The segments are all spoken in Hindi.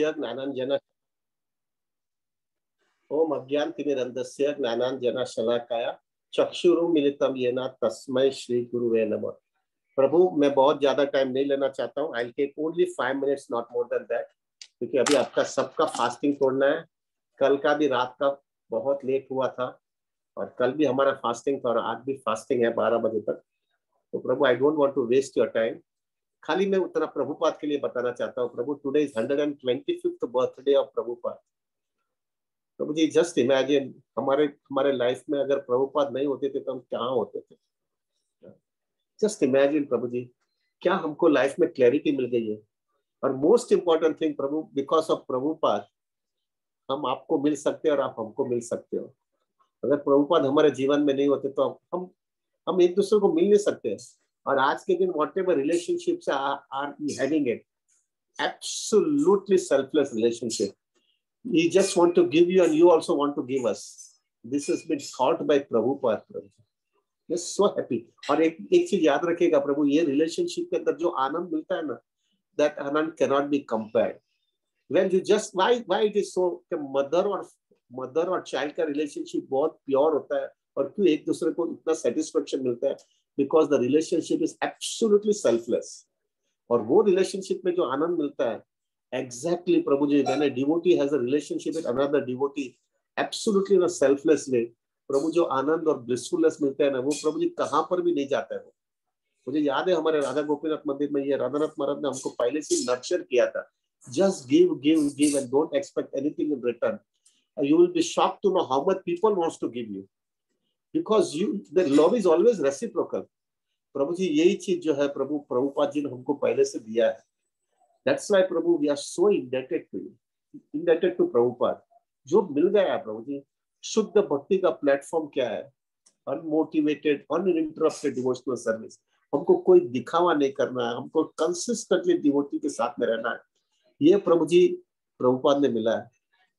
ज्ञानांजन ओम अज्ञानतिमिरन्धस्य ज्ञानांजनशलाकया चक्षुरुन्मीलितं येन तस्मै श्री गुरुवे नमः। प्रभु, मैं बहुत ज्यादा टाइम नहीं लेना चाहता हूँ। I will take only 5 minutes, not more than that, क्योंकि अभी आपका सबका फास्टिंग तोड़ना है। कल का भी रात का बहुत लेट हुआ था और कल भी हमारा फास्टिंग था और आज भी फास्टिंग है 12 बजे तक। तो प्रभु, I don't want to waste your time. खाली मैं उतना प्रभुपाद के लिए बताना चाहता हूँ। प्रभु, today is 125th birthday of Prabhupada. प्रभु जी, जस्ट इमेजिन हमारे लाइफ में अगर प्रभुपाद नहीं होते थे तो हम क्या होते थे। जस्ट इमेजिन प्रभु जी, क्या हमको लाइफ में क्लैरिटी मिल गई है। और most important thing Prabhu, because of Prabhupada हम आपको मिल सकते हैं और आप हमको मिल सकते हो। अगर प्रभुपाद हमारे जीवन में नहीं होते तो हम एक दूसरे को मिल नहीं सकते। और आज के दिन whatever relationships are having it, absolutely selfless relationship. We just want to give you and you also want to give us. This has been taught by Prabhupada. We're so happy. और एक चीज याद रखिएगा प्रभु, ये रिलेशनशिप के अंदर जो आनंद मिलता है ना, that Anand cannot be compared. When you just why it is so कि मदर और चाइल्ड का रिलेशनशिप बहुत प्योर होता है और क्यों एक दूसरे को इतना सेटिस्फेक्शन मिलता है, because the relationship is absolutely selfless. और वो रिलेशनशिप में जो आनंद मिलता है exactly Prabhu ji, when a devotee has a relationship with another devotee absolutely in a selfless way, प्रभु जो आनंद और ब्लिसफुलनेस मिलता है ना, वो प्रभु जी कहां पर भी नहीं जाता है। मुझे याद है हमारे राधा गोपीनाथ मंदिर में ये राधानाथ महाराज ने हमको पहले से नर्चर किया था, just give and don't expect anything in return. You will be shocked to know how much people wants to give you because the love is always reciprocal. प्रभु जी, यही चीज जो है प्रभु प्रभुपाद जी ने हमको पहले से दिया है। That's why Prabhu we are so indebted to you, indebted to Prabhupada. जो मिल गया है प्रभु जी, शुद्ध भक्ति का प्लेटफॉर्म क्या है? Unmotivated uninterrupted devotional service. हमको कोई दिखावा नहीं करना है, हमको कंसिस्टेंटली डिवोटी के साथ में रहना है। ये प्रभु जी प्रभुपाद ने मिला है।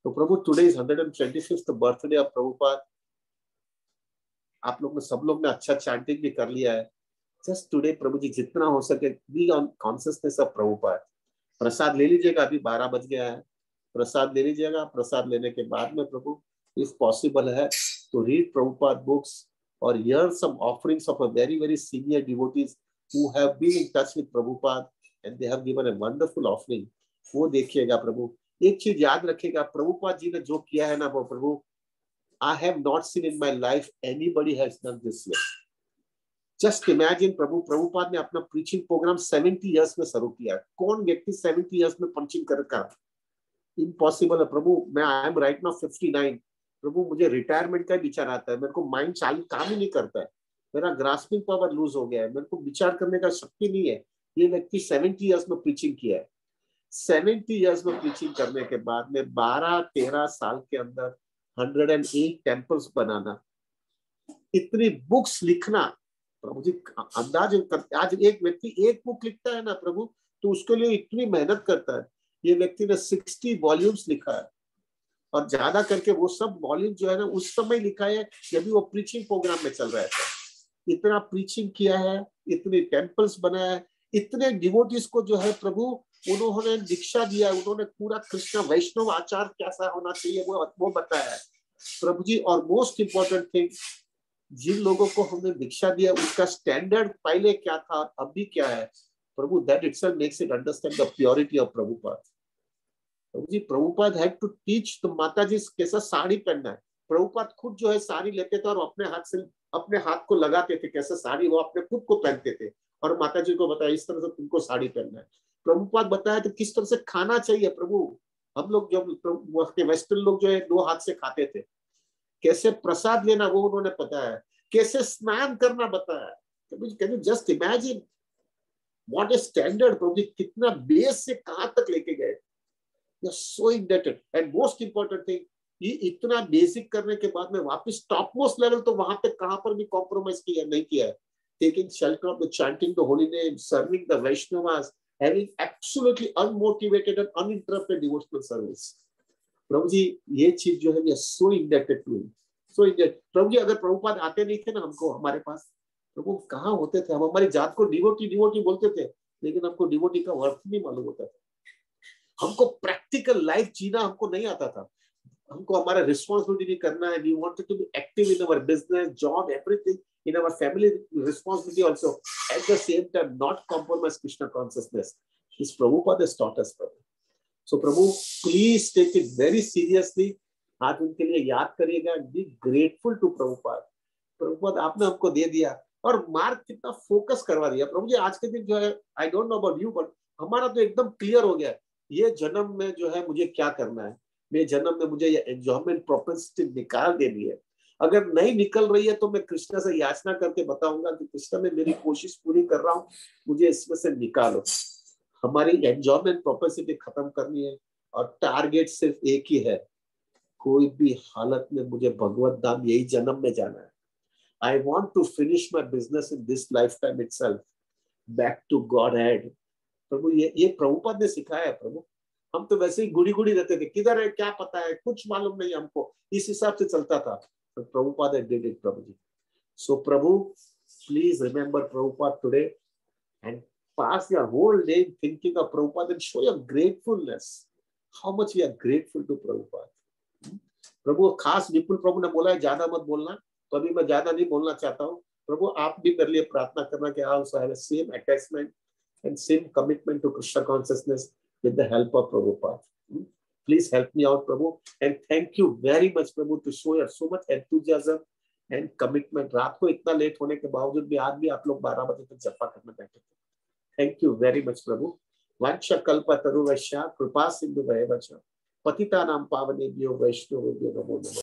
तो प्रभु, today is 125th birthday of Prabhupada. आप लोग ने सब लोग ने अच्छा चैंटिंग भी कर लिया है। जस्ट टुडे प्रभु जी, जितना हो सके be on consciousness of Prabhupada. प्रसाद ले लीजिएगा, अभी 12 बज गया है। प्रसाद ले लीजिएगा। प्रसाद लेने के बाद में प्रभु, इफ पॉसिबल है तो रीड प्रभुपाद बुक्स और hear some offerings of a very very senior devotees who have been in touch with Prabhupada and they have given a wonderful offering. वो देखिएगा प्रभु। एक चीज याद रखिएगा, प्रभुपाद जी ने जो किया है ना वो प्रभु, I have not seen in my life anybody has done this way. Just imagine प्रभु, प्रभुपाद ने अपना प्रीचिंग प्रोग्राम 70 इयर्स में शुरू किया। कौन व्यक्ति 70 इयर्स में प्रीचिंग करेगा? इम्पॉसिबल है प्रभु। मैं आई एम राइट नाउ 59। प्रभु, मुझे रिटायरमेंट का विचार आता है। मेरे को माइंड चालू काम ही नहीं करता है। मेरा ग्रास्पिंग पावर लूज हो गया है। मेरे को विचार करने का शक्ति नहीं है। ये व्यक्ति 70 इयर्स में प्रीचिंग किया है। 70 इयर्स में प्रीचिंग करने के बाद में 12-13 साल के अंदर 108 टेम्पल्स बनाना, इतनी बुक्स लिखना। प्रभु जी अंदाज, आज एक व्यक्ति एक बुक लिखता है ना प्रभु, तो उसके लिए इतनी मेहनत करता है। ये व्यक्ति ने 60 वॉल्यूम्स लिखा है और ज्यादा करके वो सब वॉल्यूम जो है ना उस समय लिखा है जब वो प्रीचिंग प्रोग्राम में चल रहा था। इतना प्रीचिंग किया है, इतने टेम्पल्स बनाया है, इतने डिवोटीज को जो है प्रभु उन्होंने दीक्षा दिया, उन्होंने पूरा कृष्ण वैष्णव आचार कैसा होना चाहिए वो बताया है प्रभु जी। और मोस्ट इंपॉर्टेंट थिंग, जिन लोगों को हमने दीक्षा दिया उसका स्टैंडर्ड पहले क्या था और अभी क्या है प्रभु, that itself makes it understand the purity of Prabhupada. प्रभु जी, प्रभुपाद हैड टू टीच तो माता जी कैसा साड़ी पहनना है। प्रभुपाद खुद जो है साड़ी लेते थे और अपने हाथ को लगाते थे, कैसा साड़ी वो अपने खुद को पहनते थे और माता जी को बताया इस तरह से तुमको साड़ी पहनना है। प्रभुपाद बताया तो किस तरह से खाना चाहिए प्रभु। हम लोग जब वेस्टर्न लोग जो है 2 हाथ से खाते थे, कैसे प्रसाद लेना वो उन्होंने बताया, कैसे स्नान करना बताया। Can you just imagine what is standard प्रभु जी, कितना बेस से कहां तक लेके गए। So indebted and most important thing, ये इतना बेसिक करने के बाद में वापस टॉप मोस्ट लेवल तो वहां पे कहां पर भी कॉम्प्रोमाइज किया नहीं किया है। Taking shelter of the chanting the holy name, serving the Vaishnavas, having absolutely unmotivated and uninterrupted devotional service. प्रभु जी, ये चीज जो है we are so indebted to him, so indebted. प्रभु जी, अगर प्रभुपाद आते नहीं थे ना हमको हमारे पास, प्रभु कहाँ होते थे हम? हमारी जात को डिवोटी बोलते थे, लेकिन हमको डिवोटी का अर्थ नहीं मालूम होता था। हमको प्रैक्टिकल लाइफ जीना हमको नहीं आता था। हमको हमारा रिस्पॉन्सिबिलिटी करना है। We wanted to be active in our business, job, everything, in our family responsibility also, at the same time not compromise Krishna consciousness. This Prabhupada has taught us, Prabhu. So Prabhu please take it very seriously. आज उनके लिए याद करिएगा, be grateful to Prabhupada. Prabhupada आपने हमको दे दिया, और मार्ग कितना फोकस करवा दिया प्रभु जी। आज के दिन जो है, I don't know about you, but हमारा तो एकदम क्लियर हो गया, ये जन्म में जो है मुझे क्या करना है। मेरे जन्म में मुझे ये एंजॉयमेंट प्रोपेंसिटी निकाल देनी है। अगर नहीं निकल रही है तो मैं कृष्णा से याचना करके बताऊंगा कि कृष्णा, मैं मेरी कोशिश पूरी कर रहा हूँ, मुझे इसमें से निकालो। हमारी एंजॉयमेंट प्रोपेंसिटी खत्म करनी है, और टारगेट सिर्फ एक ही है, कोई भी हालत में मुझे भगवत धाम यही जन्म में जाना है। I want to finish my business in this lifetime itself, back to Godhead। प्रभु ये प्रभुपाद ने सिखाया है प्रभु। हम तो वैसे ही गुड़ी गुड़ी रहते थे, किधर है क्या पता है, कुछ मालूम नहीं हमको, इस हिसाब से चलता था। तो Prabhupada did it, Prabhu ji. So Prabhu, please remember Prabhupada today and pass your whole day thinking of Prabhupada and show your gratefulness, how much we are grateful to Prabhupada। प्रभु खास विपुल प्रभु ने बोला है ज्यादा मत बोलना, तो अभी मैं ज्यादा नहीं बोलना चाहता हूँ। प्रभु आप भी मेरे लिए प्रार्थना करना कि I also have same attachment and same commitment to Krishna consciousness with the help of Prabhupada. Please help me out Prabhu, and thank you very much Prabhu to show your so much enthusiasm and commitment. रात को इतना लेट होने के बावजूद भी आज भी आप लोग 12 बजे तक जपा करने बैठे थे। थैंक यू वेरी मच प्रभु। वंश कल्पतरुवैश्य कृपा सिंधु भयवच पतितानां पावनेभ्यो वैष्णवेभ्यो नमो नमः।